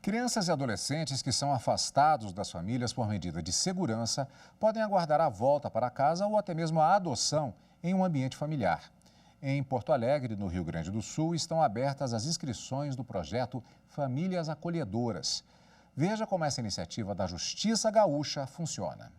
Crianças e adolescentes que são afastados das famílias por medida de segurança podem aguardar a volta para casa ou até mesmo a adoção em um ambiente familiar. Em Porto Alegre, no Rio Grande do Sul, estão abertas as inscrições do projeto Famílias Acolhedoras. Veja como essa iniciativa da Justiça Gaúcha funciona.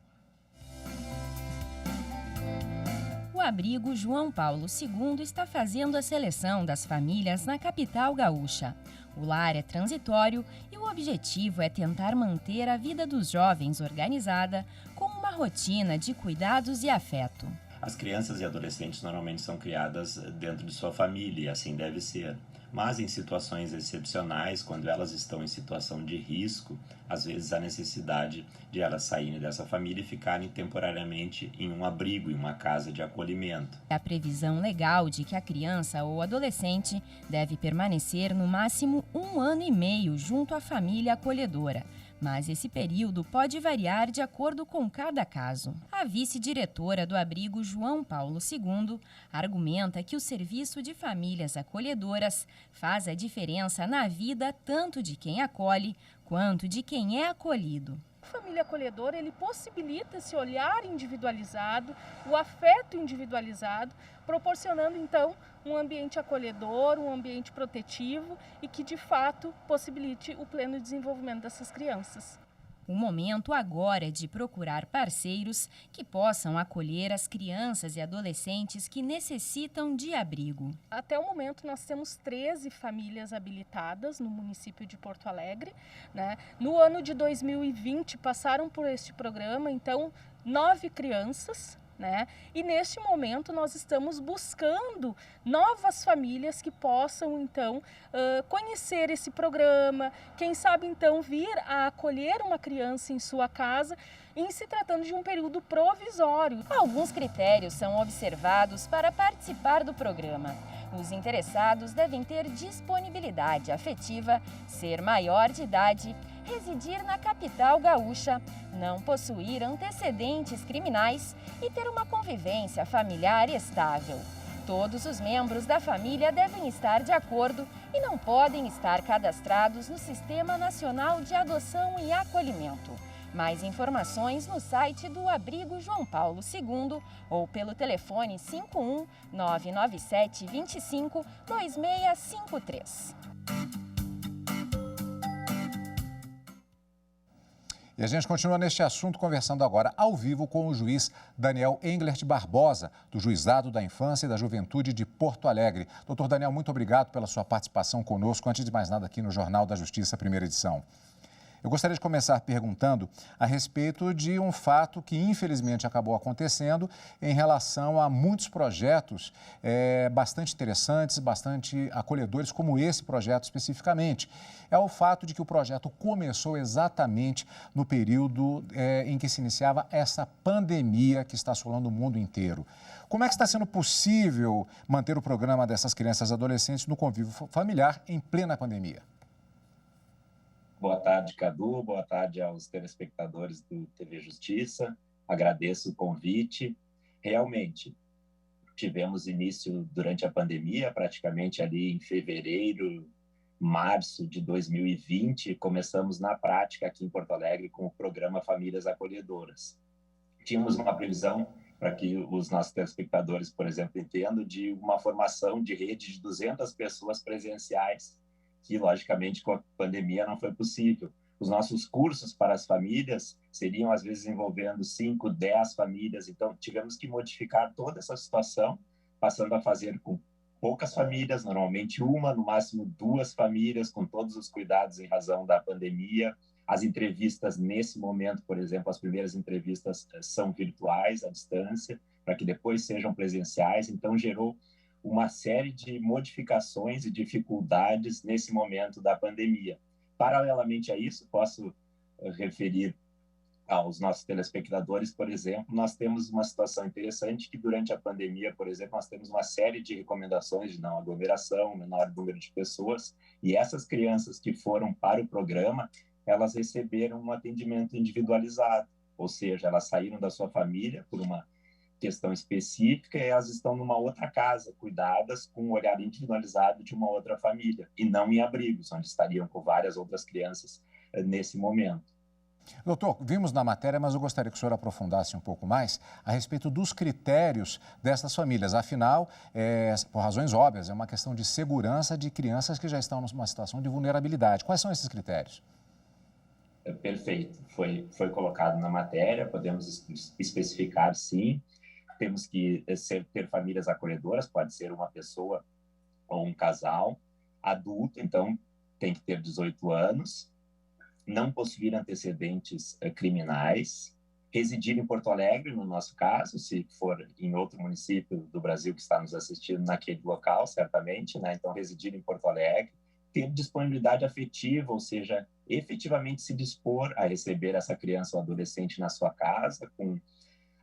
O abrigo João Paulo II está fazendo a seleção das famílias na capital gaúcha. O lar é transitório e o objetivo é tentar manter a vida dos jovens organizada com uma rotina de cuidados e afeto. As crianças e adolescentes normalmente são criadas dentro de sua família, e assim deve ser. Mas em situações excepcionais, quando elas estão em situação de risco, às vezes há necessidade de elas saírem dessa família e ficarem temporariamente em um abrigo, em uma casa de acolhimento. A previsão legal de que a criança ou adolescente deve permanecer no máximo 1 ano e meio junto à família acolhedora. Mas esse período pode variar de acordo com cada caso. A vice-diretora do abrigo João Paulo II argumenta que o serviço de famílias acolhedoras faz a diferença na vida tanto de quem acolhe quanto de quem é acolhido. A família acolhedora, ele possibilita esse olhar individualizado, o afeto individualizado, proporcionando então um ambiente acolhedor, um ambiente protetivo e que de fato possibilite o pleno desenvolvimento dessas crianças. O momento agora é de procurar parceiros que possam acolher as crianças e adolescentes que necessitam de abrigo. Até o momento nós temos 13 famílias habilitadas no município de Porto Alegre, né? No ano de 2020 passaram por este programa, então 9 crianças. E neste momento nós estamos buscando novas famílias que possam então conhecer esse programa, quem sabe então vir a acolher uma criança em sua casa, em se tratando de um período provisório. Alguns critérios são observados para participar do programa. Os interessados devem ter disponibilidade afetiva, ser maior de idade, residir na capital gaúcha, não possuir antecedentes criminais e ter uma convivência familiar estável. Todos os membros da família devem estar de acordo e não podem estar cadastrados no Sistema Nacional de Adoção e Acolhimento. Mais informações no site do Abrigo João Paulo II ou pelo telefone 51 997 25 2653. E a gente continua neste assunto conversando agora ao vivo com o juiz Daniel Englert Barbosa, do Juizado da Infância e da Juventude de Porto Alegre. Doutor Daniel, muito obrigado pela sua participação conosco, antes de mais nada aqui no Jornal da Justiça, primeira edição. Eu gostaria de começar perguntando a respeito de um fato que infelizmente acabou acontecendo em relação a muitos projetos bastante interessantes, bastante acolhedores, como esse projeto especificamente. É o fato de que o projeto começou exatamente no período em que se iniciava essa pandemia que está assolando o mundo inteiro. Como é que está sendo possível manter o programa dessas crianças e adolescentes no convívio familiar em plena pandemia? Boa tarde, Cadu. Boa tarde aos telespectadores do TV Justiça. Agradeço o convite. Realmente, tivemos início durante a pandemia, praticamente ali em fevereiro, março de 2020. Começamos na prática aqui em Porto Alegre com o programa Famílias Acolhedoras. Tínhamos uma previsão, para que os nossos telespectadores, por exemplo, entendam, de uma formação de rede de 200 pessoas presenciais, que, logicamente, com a pandemia não foi possível. Os nossos cursos para as famílias seriam, às vezes, envolvendo 5, 10 famílias. Então, tivemos que modificar toda essa situação, passando a fazer com poucas famílias, normalmente uma, no máximo 2 famílias, com todos os cuidados em razão da pandemia. As entrevistas, nesse momento, por exemplo, as primeiras entrevistas são virtuais, à distância, para que depois sejam presenciais. Então, gerou uma série de modificações e dificuldades nesse momento da pandemia. Paralelamente a isso, posso referir aos nossos telespectadores, por exemplo, nós temos uma situação interessante que durante a pandemia, por exemplo, nós temos uma série de recomendações de não aglomeração, menor número de pessoas, e essas crianças que foram para o programa, elas receberam um atendimento individualizado, ou seja, elas saíram da sua família por uma questão específica e elas estão numa outra casa, cuidadas com um olhar individualizado de uma outra família, e não em abrigos, onde estariam com várias outras crianças nesse momento. Doutor, vimos na matéria, mas eu gostaria que o senhor aprofundasse um pouco mais a respeito dos critérios dessas famílias. Afinal, por razões óbvias, é uma questão de segurança de crianças que já estão numa situação de vulnerabilidade. Quais são esses critérios? Perfeito. Foi colocado na matéria, podemos especificar, sim. Temos que ter famílias acolhedoras, pode ser uma pessoa ou um casal adulto, então tem que ter 18 anos, não possuir antecedentes criminais, residir em Porto Alegre, no nosso caso, se for em outro município do Brasil que está nos assistindo naquele local, certamente, né? Então, residir em Porto Alegre, ter disponibilidade afetiva, ou seja, efetivamente se dispor a receber essa criança ou adolescente na sua casa, com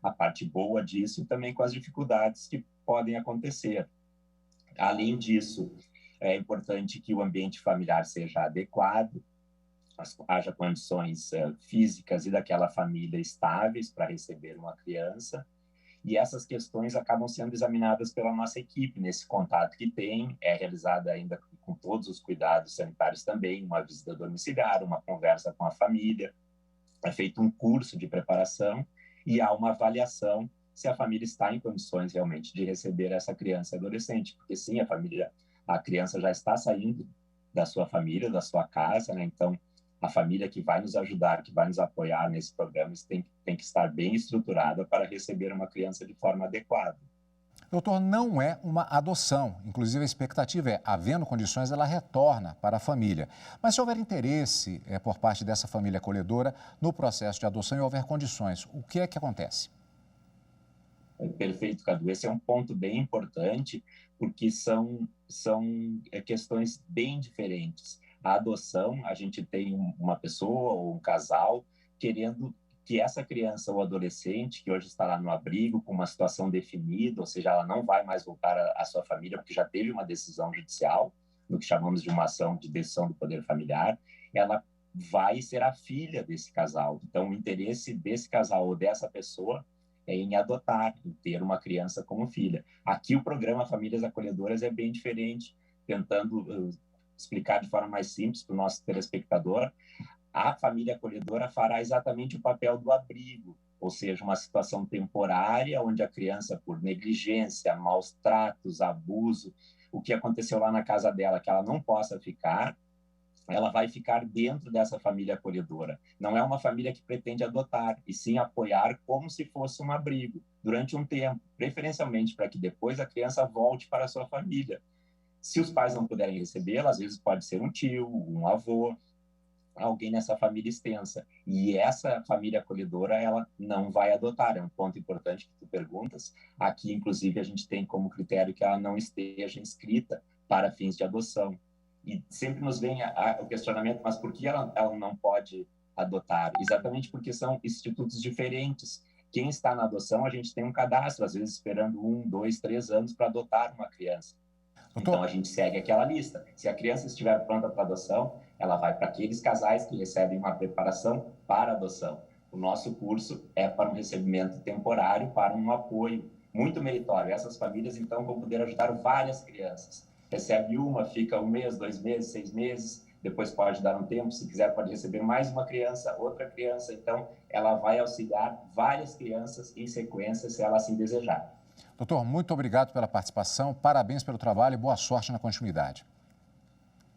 a parte boa disso e também com as dificuldades que podem acontecer. Além disso, é importante que o ambiente familiar seja adequado, haja condições físicas e daquela família estáveis para receber uma criança, e essas questões acabam sendo examinadas pela nossa equipe nesse contato que tem, é realizada ainda com todos os cuidados sanitários também, uma visita domiciliar, uma conversa com a família, é feito um curso de preparação e há uma avaliação se a família está em condições realmente de receber essa criança e adolescente, porque sim, a criança já está saindo da sua família, da sua casa, né? Então a família que vai nos ajudar, que vai nos apoiar nesse programa, tem que estar bem estruturada para receber uma criança de forma adequada. Doutor, não é uma adoção. Inclusive, a expectativa é, havendo condições, ela retorna para a família. Mas se houver interesse por parte dessa família acolhedora no processo de adoção e houver condições, o que é que acontece? Perfeito, Cadu. Esse é um ponto bem importante, porque são questões bem diferentes. A adoção, a gente tem uma pessoa ou um casal querendo que essa criança ou adolescente, que hoje está lá no abrigo, com uma situação definida, ou seja, ela não vai mais voltar à sua família, porque já teve uma decisão judicial, no que chamamos de uma ação de decisão do poder familiar, ela vai ser a filha desse casal. Então, o interesse desse casal ou dessa pessoa é em adotar, em ter uma criança como filha. Aqui o programa Famílias Acolhedoras é bem diferente, tentando explicar de forma mais simples para o nosso telespectador. A família acolhedora fará exatamente o papel do abrigo, ou seja, uma situação temporária onde a criança, por negligência, maus tratos, abuso, o que aconteceu lá na casa dela, que ela não possa ficar, ela vai ficar dentro dessa família acolhedora. Não é uma família que pretende adotar, e sim apoiar como se fosse um abrigo, durante um tempo, preferencialmente para que depois a criança volte para a sua família. Se os pais não puderem recebê-la, às vezes pode ser um tio, um avô, alguém nessa família extensa. E essa família acolhedora, ela não vai adotar. É um ponto importante que tu perguntas. Aqui, inclusive, a gente tem como critério que ela não esteja inscrita para fins de adoção. E sempre nos vem o questionamento, mas por que ela não pode adotar? Exatamente porque são institutos diferentes. Quem está na adoção, a gente tem um cadastro, às vezes esperando 1, 2, 3 anos para adotar uma criança. Então, a gente segue aquela lista. Se a criança estiver pronta para adoção, ela vai para aqueles casais que recebem uma preparação para adoção. O nosso curso é para um recebimento temporário, para um apoio muito meritório. Essas famílias, então, vão poder ajudar várias crianças. Recebe uma, fica 1 mês, 2 meses, 6 meses, depois pode dar um tempo, se quiser pode receber mais uma criança, outra criança. Então, ela vai auxiliar várias crianças em sequência, se ela assim desejar. Doutor, muito obrigado pela participação, parabéns pelo trabalho e boa sorte na continuidade.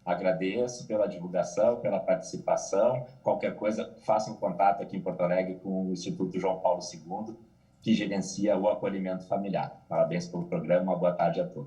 Agradeço pela divulgação, pela participação. Qualquer coisa, faça um contato aqui em Porto Alegre com o Instituto João Paulo II, que gerencia o acolhimento familiar. Parabéns pelo programa, uma boa tarde a todos.